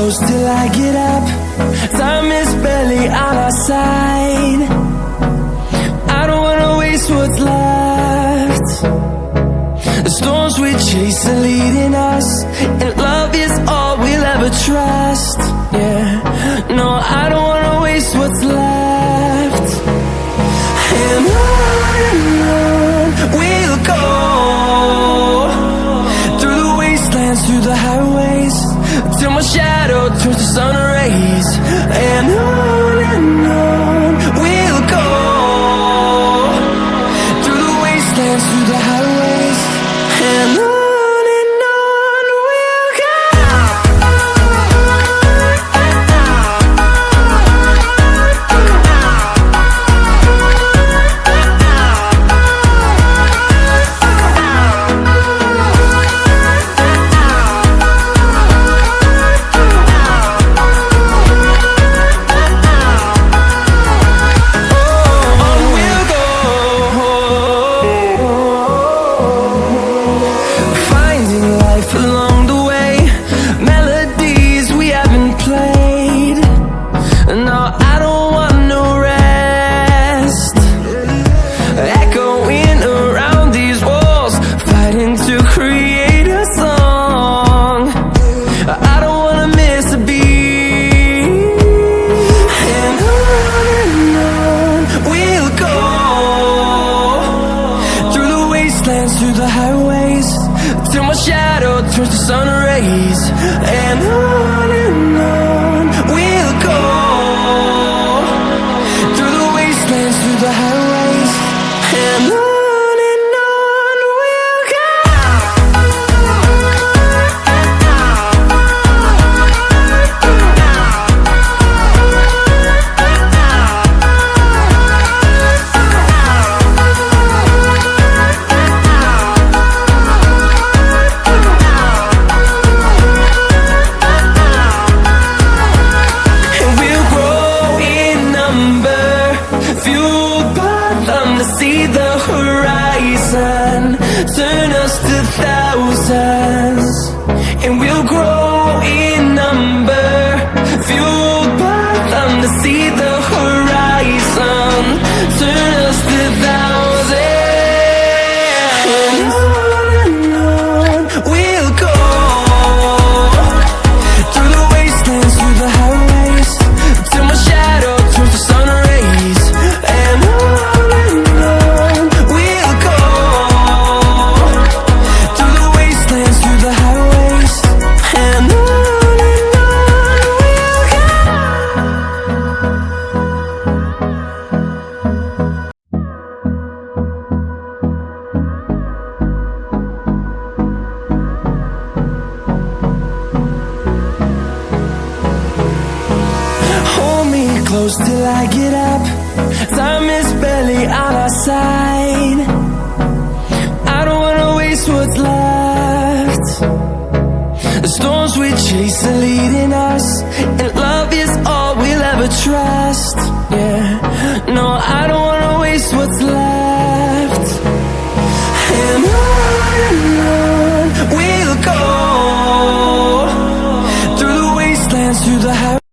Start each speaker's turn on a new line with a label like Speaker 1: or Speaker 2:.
Speaker 1: close till I get up. Time is barely on our side. I don't wanna waste what's left. The storms we chase are leading us, and love is all we'll ever trust. Yeah, no, I don't wanna waste what's left. And on we'll go, through the wastelands, through the highways, till my shadow turns to sun rays. And on we'll go, through the wastelands, through the highways, and on we'll go. Along the way, melodies we haven't played. No, I don't want no rest. Echoing around these walls, fighting to create a song. I don't wanna miss a beat. And on we'll go, through the wastelands, through the highways, till my shadow turns to sun rays. And on we'll go, through the wastelands, through the highways, and on we'll go. See the horizon, turn us to thousands, and we'll grow in number, fueled by them to see the horizon, turn us to thousands. And on we'll go, through the wastelands, through the highways, till my shadow turns to sun rays. And close till I get up. Time is barely on our side. I don't wanna waste what's left. The storms we chase are leading us, and love is all we'll ever trust. Yeah, no, I don't wanna waste what's left. And on we'll go, through the wastelands, through the highways.